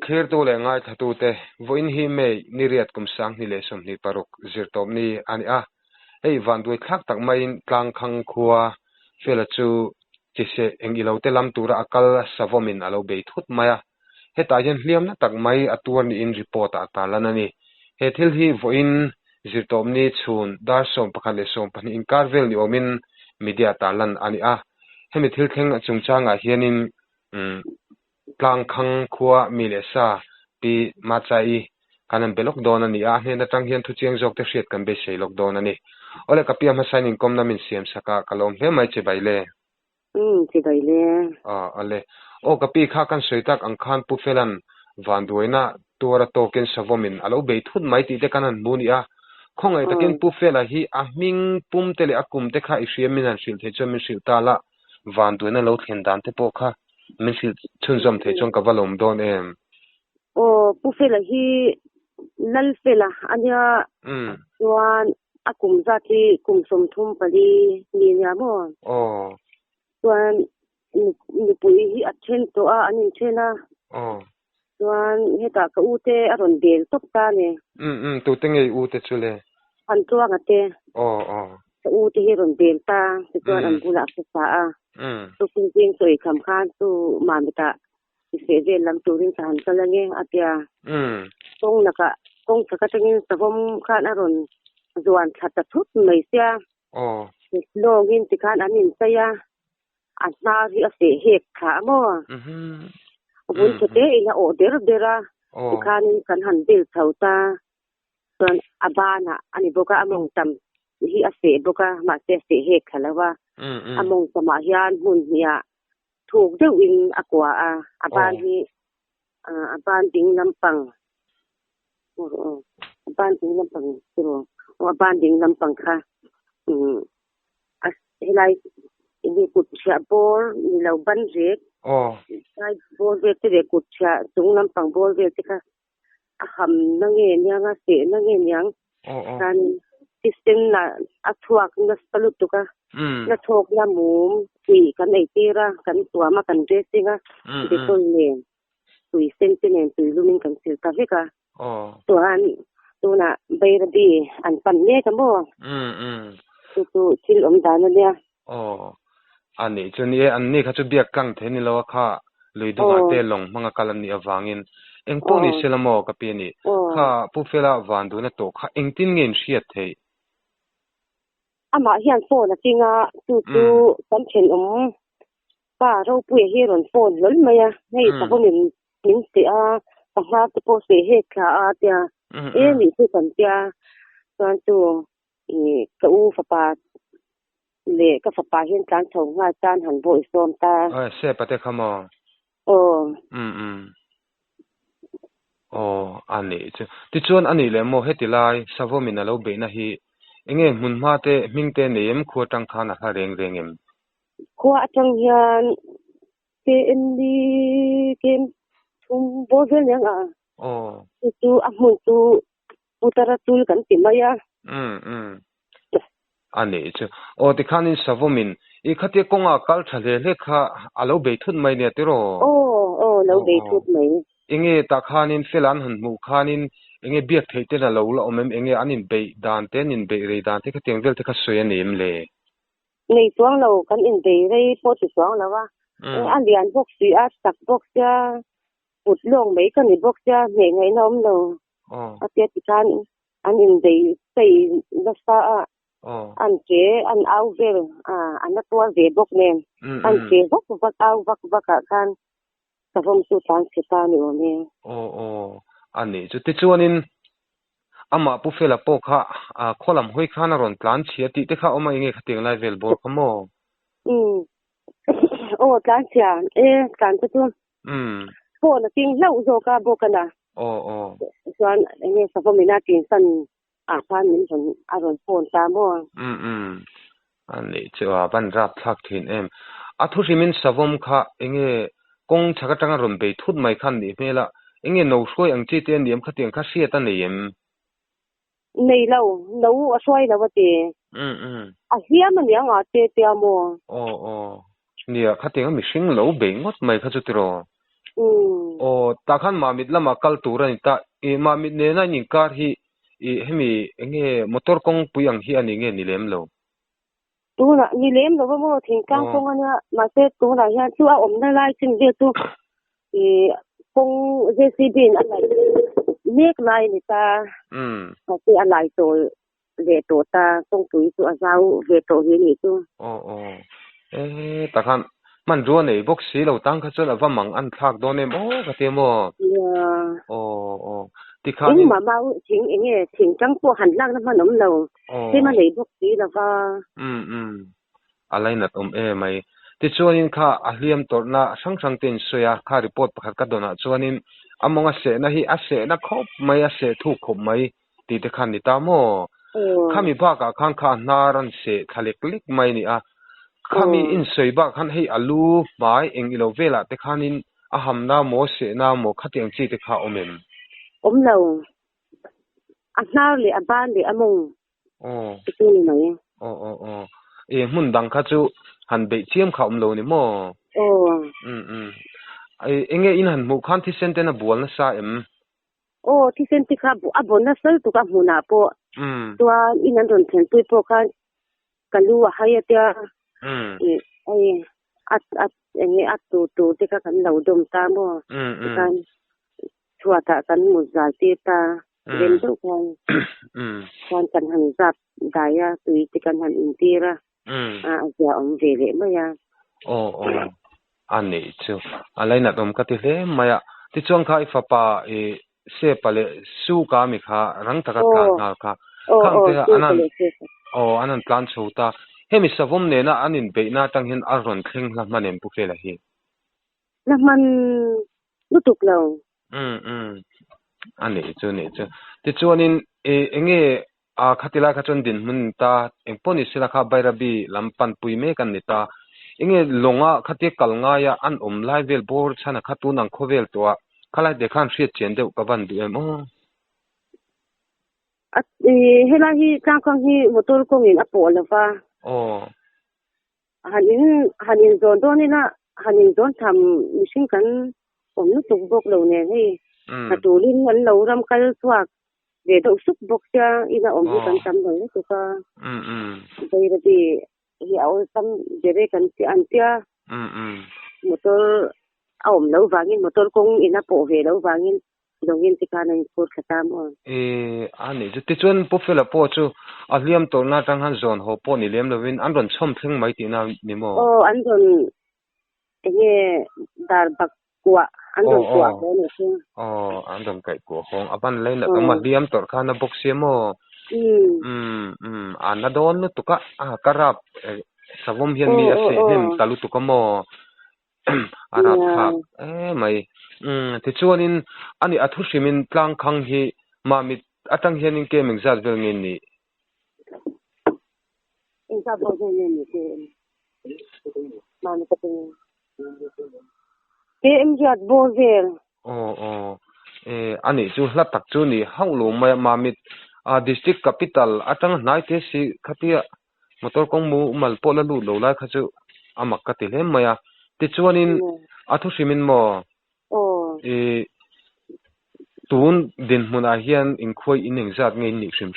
kher to le ngai thatu te voin hi me niriat kum sang ni le som ni paruk zirtom ni ani a ei van doi thak tak mai tlang khang khuwa fela chu chise engilo te lam tura akal savomin alo be thut maya heta yen hliam na tak mai atur ni in report ata lanani he thil hi voin zirtom ni chhun dar som pakhan le som pani in karvel ni omin media talan ani a hemi thil theng chungchanga hianin tlang khang khuwa mi le sa pi ma chai kanan belok don ani a hena tang hian thu chiang jok te hriat kan be sei lok don ani ole kapiam ha sign in kom na min siam saka kalom he mai che baile che baile ale o kapi kha kan soitak angkhan pu felan van duina tora token savomin alo be thut mai ti te kanan muni a khongai takin pu fela hi a ming pum tele akum te kha ishiam min an sil the chomin sil tala van duina lo thlen dan te po kha min sil chunjom the chong ka valom don em pu fela hi lal fela anya wan akum zati kum som thum pali ni nya mo wan ni pui hi athen to a anin thena wan heta ka ute aron del top ta ne tu tengei ute chule an tuwa ngate ka ute hi ron del ta to an bula sa a tu ping soi kham khan tu mamita se je lam turin san kalange atia tong naka tong saka tengin savom khan aron zuan thata thut mai sia login tikhan anin saya asna ri ase hek kha mo bun chete ina order dera tikhan kan han bil thauta ton abana ani boka among tam hi ase boka ma se hek khalawa among sama hian hun nia thuk de win akwa aban hi aban ding lampang aban ding lampang siro aban ding lampang kha as helai ini kutcha bor ni lo ban rek sai bor ve te kutcha tung lampang bor ve te kha aham nange nyanga se nange nyang kan system na athuak na salut to ka na thok na mum pi kan ei tira kan tua ma kan resinga de tol ne tui sentiment tui lumin kan sil ta veka tuan tuna bayrabi an pan ne ka mo tu chil om dan ne ani chuni anni kha chu biak kang theni lo kha luidonga te long manga kalan ni awangin engpo ni selamo kapi ni kha pufela wandu na to kha engtin ngin hriat thei ama hian phone a tinga tu kan chen pa ro pu he ron phone lol maya nei ta ko min se a ta ha te po se he kha a tia ni tu kan tia san tu ka u fa pa le ka fa pa hian kan thong nga chan han boi som ta se pate khamo ani ti chuan ani le mo hetilai savomina lo be na hi enge munma te mingte neem khotang khana kha reng em khwa atang hian te endi kem thum bozel yang tu amun tu utara tul kan timaya ani chu ti khanin savomin I khate konga kal thale le kha alo be thut mai ne tero lo be thut mai enge ta khanin felan han mu khanin enge biak theite na lo la omem enge anin be dan te nin be re dan te khateng del te kha soya nem le nei tuang lo kan in be re po ti tuang lawa alian box si a sak box ja ut long mai kan ni box ja ne ngai nom lo atia ti kan an in be sei la sa an che an au vel an tua ve bok nen an che bok au bak kan ta vom su tan se ta ni o ne ani chu ti chuanin ama pu fela po kha kholam hoi khana ron plan chia ti te kha oma inge khateng lai vel bor khamo tlan chia kan tu po na ting lau zo ka bokana chuan enge sa vomina tin san pan min son aron phone ta mo ani chewa ban rap thak thin em athu rimin savom kha enge kong chhagatanga ron be thut mai khan ni mela enge no soi ang chi ten niam khateng kha sia ta neem nei lo asoi lawate a hiam ni anga te mo nia khateng mi hring lo be ngot mai kha chu tiro โอ้ตาคันมามิดละมาคัลตูรันตามามิดเนนะนิการ์ฮีเฮมิเงมอเตอร์กงปุยังฮีอันนี้เงนิเลมโลตูน่ะนิเลมโลบ่ถึงกลางคงอันน่ะมาเซตูน่ะยาชูอมได้หลายจึงเดตูคง JCB อะไรเมกไลนี่ตาก็สิอะไรโตเวโตตาตรงตุยสุอาซาเวโตเฮนี่ตูตาคันมันรัวนี่บกสีเราตั้งเขาจนว่ามังอันทักโดนเอ็มกะเตมติคันนี่มามาถึงถึงจังปัวหันล่างน้ำมันเราที่มันเลยบกสีแล้วก็อะไรนัดไม่ติชวนินค่ะอาเลียมตัวน่ะสังเต็นสวยค่ะรีพอร์ตประกาศกันโดนชวนินมองอาเสนะฮีอาเสนะครบไม่อาเสถูกครบไม่ติดคันนี่ตามข้ามีบ้ากะข้างนารันเสทะเลกลิกไม่นี่ข้ามีอินสวยบ้าขันให้อาลูไม้เองอิโลเวล่าแต่ข้านินหำน้าโมเสน้าโมขัดยังจีแต่ข้าเราหน้าเลยบ้านเลยมงไปดูนี่ไหมมุนดังข้าจูหันเบเชียมเขาเรานี่เองอินหันมุขันที่เซนเตนะบัวนะซาที่เซนติค่ะบัวนะซาตุกับหัวหน้าปอตัวอินันโดนเซนตุยปอกันรู้ว่าให้เตียอัดตูที่กันเราดมตามกันชัวตะกันหมุจาตีตาเล่นทุกคนกันหันจับได้ตุยที่กันหันอินทีระจะเวเลไม่ยาอันนี้จูอะไรนัดกันที่เลยไม่ที่ช่วงข้าฟ้าป่าเสพเลยสู้กามิค่ะรังตะกัดกันค่ะข้างเดียอันนั้นพลันชูตาเฮ้มิสวมเนี่ยนะอันนี้เบน่าตั้งเห็นอารมณ์เคร่งละมันเอ็มปุกเลยฮีละมันรู้ตุกเราอันนี้จูที่ช่วงนี้เงี้ยขัดลาขัดจนดินมันตาปนิสิลาคาใบระบีลำปันปุยเมกันนี่ตาเงี้ยลงขัดกัลง่ายอันไลเวลบอร์ชันขัดตุนังโคเวลตัวข้าไล่เด็กขันเสียเจียนเดียวกับวันดูเฮล่าฮีจ้างของฮีมอเตอร์กงอินอปอลฟ้าฮันยินโซนตัวนี้นะฮันยินโซนทำมิชิงกันผมนึกถึงบอกเราเนี่ยให้ฮัตูลินมันเรารำกันสวกเดี๋ยวสุกบอกจะอีน่าที่กันทำเลยนะตัวไประดีเฮียเอาทำเดี๋ยวกันที่อันเดียมอเตอร์เราวางินมอเตอร์กงอินอปอเวเราวางินตรงนี้ที่การในพูดขตามอันนี้จุดที่ชวนปุ๊บเฟลปอจูอันเลี้ยมตัวน่าจังหันโซนหัวปอนี่เลี้ยมเลวินอันโดนช่อมถึงไม่ตีน่านี่มั้งอันโดนดาร์บักกัวอันโดนกัวเลยนี่คืออันโดนไก่กัวของอันเล่นแล้วมาเลี้ยมตัวข้านาบุกเสียมั้งอันนั้นโดนตุกะกระรับสาวมเฮียนมีอาศัยนี่ตาลุตุกะมั้งอารับครับไม่ที่ชวนนินอันนี้อัทุชิมินพลังคังฮีมามิดอัตังเฮียนินเกมิงจัดเวลเงินนี่จัดเวลเงินนี่คือมามิดเป็นจัดโบเวลอันนี้จูหลับตักจูนี่ห้องหลวงมามิดdistrict capital อัตังนายเทสิขัดที่มอเตอร์กงมูมัลโพลลูโลไลขัดจูมักกัดที่เล่มมาที่ชวนนินอัทุชิมินโมตูนดินมุนาเฮียนอินคุยอินเองจัดเงินนิชิม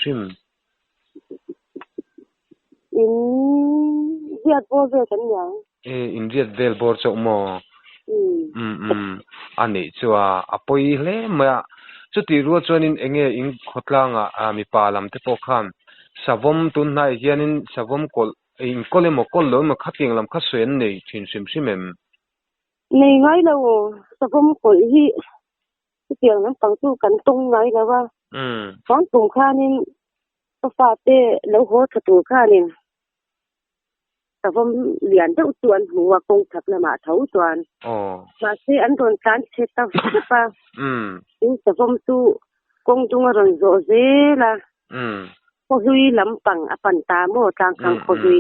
เรียดบอร์กันยังอินเรียดเวลบอร์จะมออันนี้ชัวปอยเล่มาจุดที่รู้ชวนินเองอินขดลางมีปาลัมเทปขันสาวมตุนนายเฮียนินสาวมกอลอินกอลเลมกอลเลยมาขัดยังลำขัดเสียนนี่ชิมเอ็มในไงเราสาวมกอลที่เกี่ยวนั้นตั้งตู้กันตรงไหนแล้วว่าตอนตรงข้านี่ก็ฟาเต้แล้วหัวถตูข้านี่แต่ผมเหรียญเจ้าส่วนหัวคงถักละมาเท่าส่วนมาเสียอันโดนการเช็ดตาฟ้าแต่ผมสู้คงจุงรอนโจเซล่ะพอคุยลำปังอปันตาโมทางคังคุย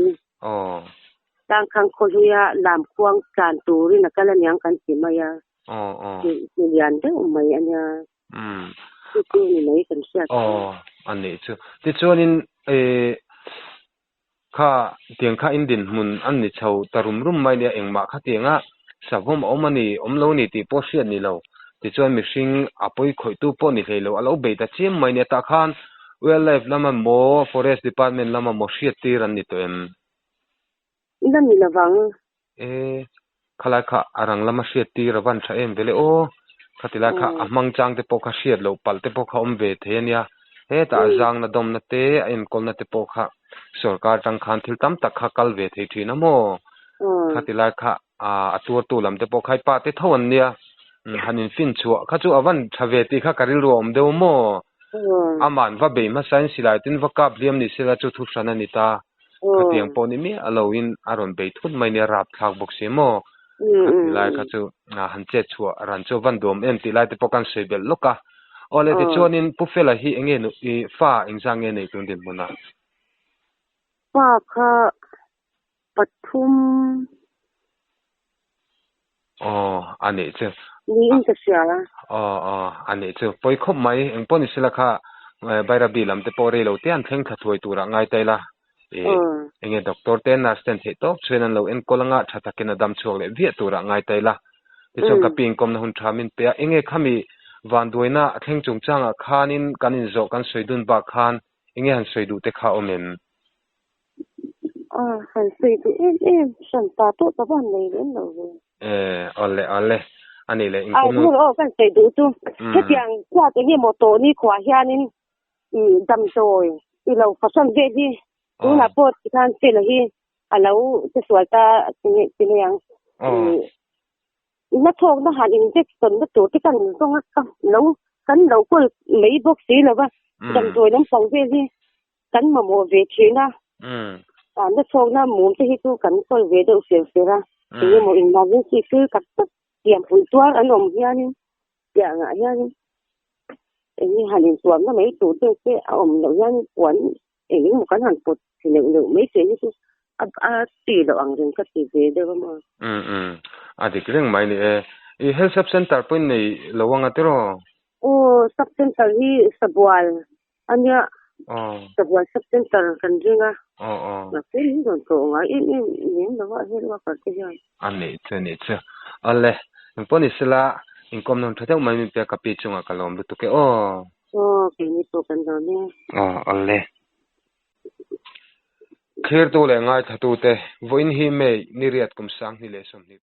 ทางคังคุยลำควงการตูรินักการยังกันสิมายาเหรียญเจ้าไม่อันเนี้ยคือนี่ไหนกันเสียอันนี้ชื่อที่ชวนินข้าเตียงข้าอินดินมุนอันนี้ชาวตารุมไม่เนี่ยเองมาข้าเตียง sa hom omani omlo ni ti posian ni lo ti chuan mihring apoi khoi tu po ni hlei lo alo be ta chim mai ne ta khan wildlife lama mo forest department lama mo hriat tir an ni to em ina mi lawang khala kha arang lama hriat tir awan tha em vele o khatila kha amang chang te po kha hriat lo pal te po kha om ve the nia he ta jang na dom na te en kol na te po kha sarkar tang khan thil tam tak kha kal ve thei thina mo khatila kha atur tu lam te po khai pa te thon nia hanin fin chu kha chu awan thave ti kha karil rom deu mo aman va be ma sain silai tin va kap liam ni sela chu thu sana ni ta khatiang po ni mi alowin aron be thut mai ne rap thak bok se mo khatilai kha chu han che chu ran chu van dom em ti lai te po kan sebel loka ole ti chuanin pufela hi enge nu I fa ingjang nge nei tun din mona fa kha pathum ani che ni in ka siala ani che poi khop mai engpon isila kha baira bilam te pore lo te an thleng thathoi tura ngai taila enge doctor te nurse ten the to chenan lo en kolanga thatha kena dam chuak le vi tura ngai taila ti chong ka ping kom na hun thamin pe enge khami van doina thleng chung changa khanin kanin zo kan soidun ba khan enge han soidu te kha omen han soidu san ta to ta ban nei len lo ole ani le inkom kan soidu tu ketiang kwa te ni moto ni khwa hianin dam toi I lo fasan ve di tu na pot kan se la hi alo te sualta ti yang na thok na han injection na to ti kan song ka lo ko mei box si lo ba dam toi lam song ve di kan ma mo ve thina na thok na mum te hi tu kan ko ve do se ra ni mo in ma ve si ku ka tiam pun tuar anom hianin ya nga hianin ni hanin tuam na mei tu te se om lo yan kwan mo kan han pot si le mei se ni tu ti lo ang ring ka ti ve de mo adik reng mai ni health sub center point nei lowanga tero sub center hi sabwal anya sabwal sub center kan ringa na pe ni don ko nga ni no wa he wa ka ti ya ani che alle poni sila inkom non thatau mai mi pe ka pi chunga kalom lu tu ke ke ni to kan do ne alle kher to le ngai thatu te voin hi me ni riat kum sang ni le som ni